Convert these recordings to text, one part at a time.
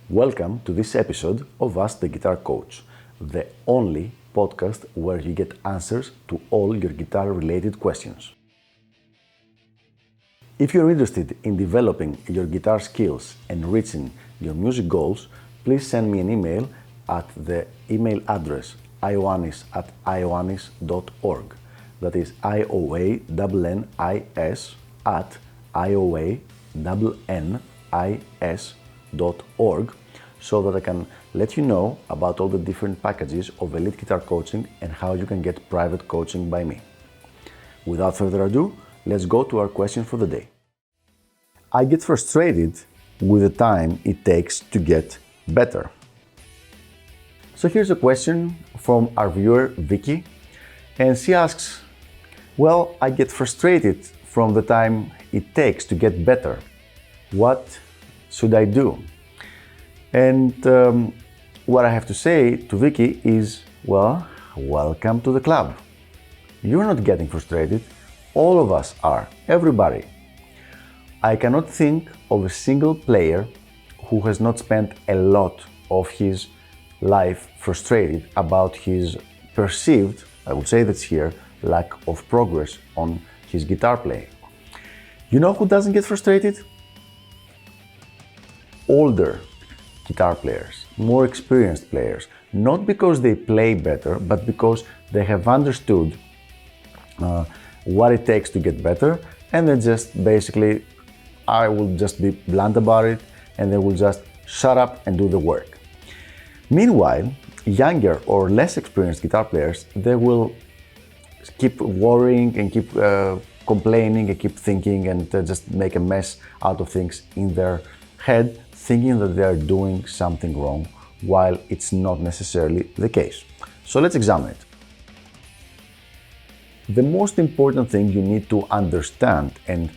Welcome to this episode of Ask the Guitar Coach, the only podcast where you get answers to all your guitar-related questions. If you're interested in developing your guitar skills and reaching your music goals, please send me an email at the email address ioannis@ioannis.org. That is IOANNIS at IOANNIS.org, so that I can let you know about all the different packages of elite guitar coaching and how you can get private coaching by me. Without further ado, let's go to our question for the day. I get frustrated with the time it takes to get better. So here's a question from our viewer Vicky, and she asks, well, I get frustrated from the time it takes to get better. What should I do? And what I have to say to Vicky is, well, welcome to the club. You're not getting frustrated. All of us are, everybody. I cannot think of a single player who has not spent a lot of his life frustrated about his perceived, I would say that's here, lack of progress on his guitar playing. You know who doesn't get frustrated? Older guitar players, more experienced players, not because they play better, but because they have understood what it takes to get better, and they just basically, I will just be blunt about it, and they will just shut up and do the work. Meanwhile, younger or less experienced guitar players, they will keep worrying and keep complaining and keep thinking and just make a mess out of things in their head, thinking that they are doing something wrong, while it's not necessarily the case. So let's examine it. The most important thing you need to understand, and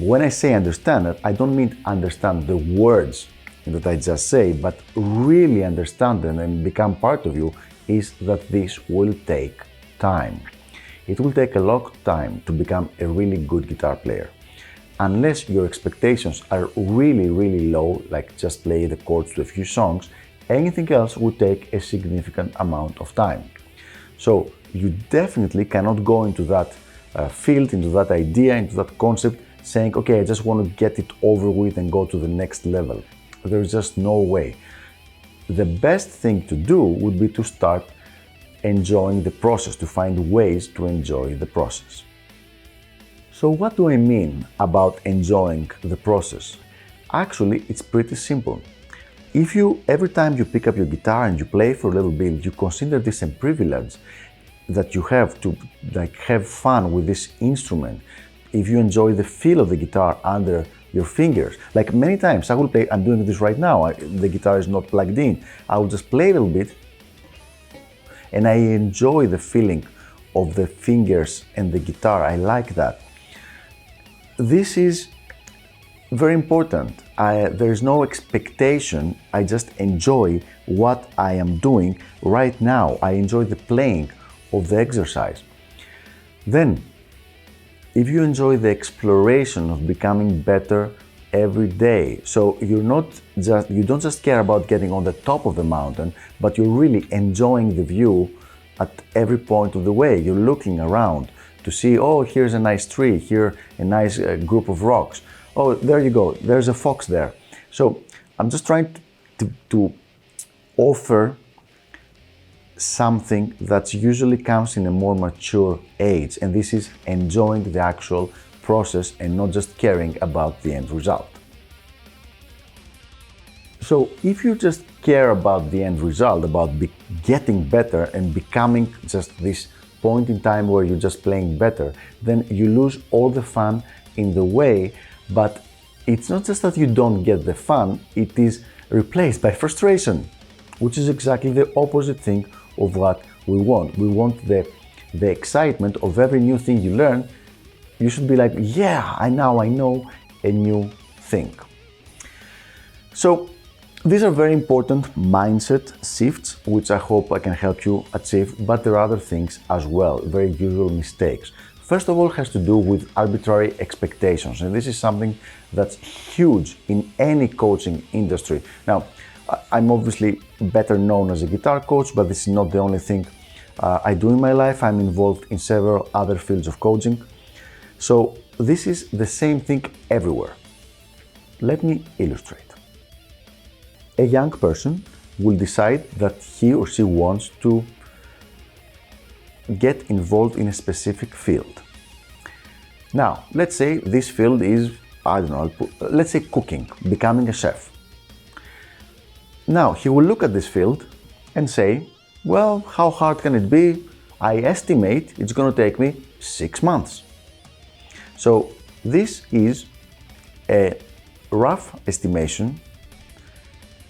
when I say understand it, I don't mean understand the words that I just say, but really understand them and become part of you, is that this will take time. It will take a long time to become a really good guitar player. Unless your expectations are really, really low, like just play the chords to a few songs, anything else would take a significant amount of time. So you definitely cannot go into that field, into that idea, into that concept, saying, okay, I just want to get it over with and go to the next level. There's just no way. The best thing to do would be to start enjoying the process, to find ways to enjoy the process. So what do I mean about enjoying the process? Actually, it's pretty simple. If you, every time you pick up your guitar and you play for a little bit, you consider this a privilege that you have to have fun with this instrument. If you enjoy the feel of the guitar under your fingers, like many times I will play, I'm doing this right now, the guitar is not plugged in, I will just play a little bit and I enjoy the feeling of the fingers and the guitar. I like that. This is very important. There is no expectation. I just enjoy what I am doing right now. I enjoy the playing of the exercise. Then, if you enjoy the exploration of becoming better every day, so you don't just care about getting on the top of the mountain, but you're really enjoying the view at every point of the way. You're looking around to see, oh, here's a nice tree, here a nice group of rocks. Oh, there you go, there's a fox there. So I'm just trying to offer something that usually comes in a more mature age, and this is enjoying the actual process and not just caring about the end result. So if you just care about the end result, about getting better and becoming just this point in time where you're just playing better, then you lose all the fun in the way. But it's not just that you don't get the fun, it is replaced by frustration, which is exactly the opposite thing of what we want. We want the excitement of every new thing you learn. You should be like, yeah, I know a new thing. So these are very important mindset shifts, which I hope I can help you achieve, but there are other things as well, very usual mistakes. First of all, has to do with arbitrary expectations, and this is something that's huge in any coaching industry. Now, I'm obviously better known as a guitar coach, but this is not the only thing I do in my life. I'm involved in several other fields of coaching. So this is the same thing everywhere. Let me illustrate. A young person will decide that he or she wants to get involved in a specific field. Now, let's say this field is, let's say cooking, becoming a chef. Now, he will look at this field and say, well, how hard can it be? I estimate it's going to take me 6 months. So this is a rough estimation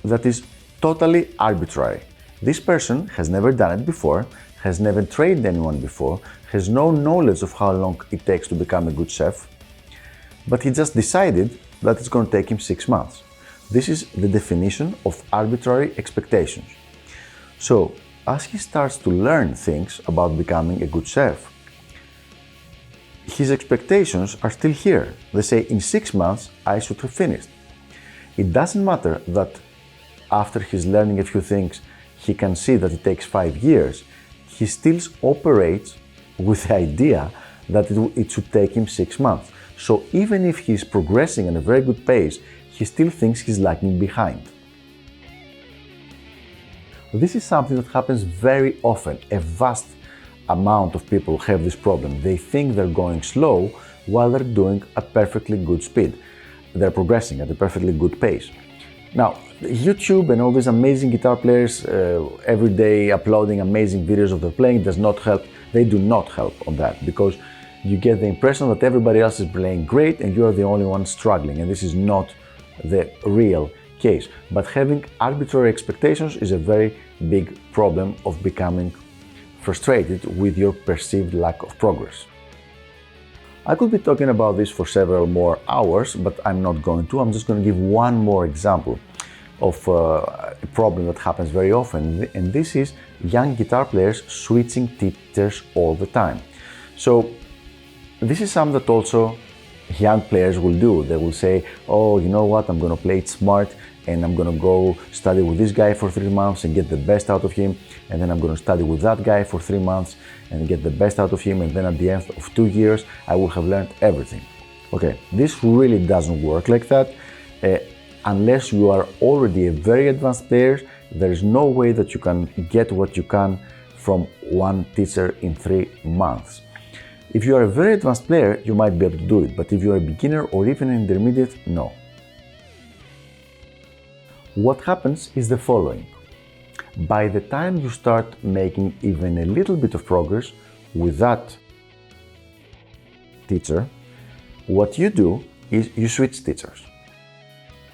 that is totally arbitrary. This person has never done it before, has never trained anyone before, has no knowledge of how long it takes to become a good chef, but he just decided that it's going to take him 6 months. This is the definition of arbitrary expectations. So, as he starts to learn things about becoming a good chef, his expectations are still here. They say, in 6 months, I should have finished. It doesn't matter that after he's learning a few things, he can see that it takes 5 years. He still operates with the idea that it should take him 6 months. So even if he's progressing at a very good pace, he still thinks he's lagging behind. This is something that happens very often. A vast amount of people have this problem. They think they're going slow while they're doing a perfectly good speed. They're progressing at a perfectly good pace. Now, YouTube and all these amazing guitar players every day uploading amazing videos of their playing does not help. They do not help on that, because you get the impression that everybody else is playing great and you're the only one struggling, and this is not the real case. But having arbitrary expectations is a very big problem of becoming frustrated with your perceived lack of progress. I could be talking about this for several more hours, but I'm not going to. I'm just going to give one more example of a problem that happens very often, and this is young guitar players switching teachers all the time. So this is something that also young players will do. They will say, oh, you know what, I'm going to play it smart and I'm going to go study with this guy for 3 months and get the best out of him, and then I'm going to study with that guy for 3 months and get the best out of him, and then at the end of 2 years I will have learned everything. Okay, this really doesn't work like that. Unless you are already a very advanced player, there is no way that you can get what you can from one teacher in 3 months. If you are a very advanced player, you might be able to do it, but if you are a beginner or even an intermediate, no. What happens is the following. By the time you start making even a little bit of progress with that teacher, what you do is you switch teachers.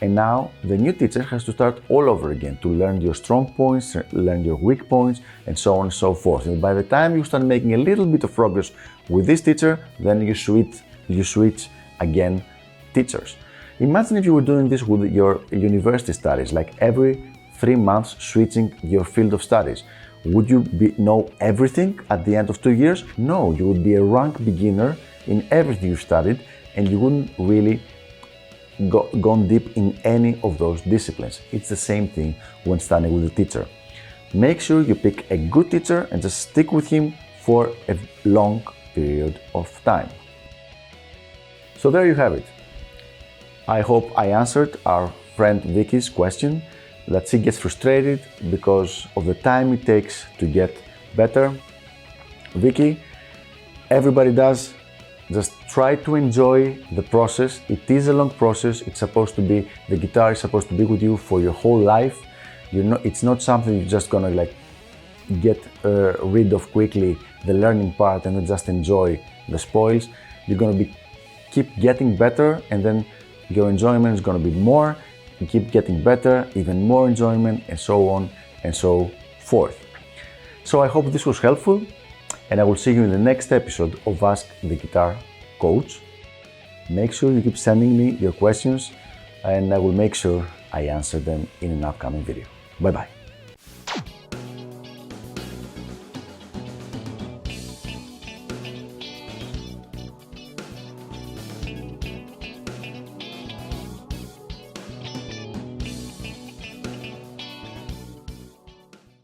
And now the new teacher has to start all over again to learn your strong points, learn your weak points, and so on and so forth. And by the time you start making a little bit of progress with this teacher, then you switch again teachers. Imagine if you were doing this with your university studies, like every 3 months switching your field of studies. Would you know everything at the end of 2 years? No, you would be a rank beginner in everything you studied, and you wouldn't really gone deep in any of those disciplines. It's the same thing when studying with a teacher. Make sure you pick a good teacher and just stick with him for a long period of time. So there you have it. I hope I answered our friend Vicky's question, that she gets frustrated because of the time it takes to get better. Vicky, everybody does. Just try to enjoy the process. It is a long process. It's supposed to be, the guitar is supposed to be with you for your whole life. It's not something you're just gonna get rid of quickly, the learning part, and then just enjoy the spoils. You're gonna keep getting better, and then your enjoyment is gonna be more. You keep getting better, even more enjoyment, and so on and so forth. So I hope this was helpful, and I will see you in the next episode of Ask the Guitar Coach. Make sure you keep sending me your questions, and I will make sure I answer them in an upcoming video. Bye bye.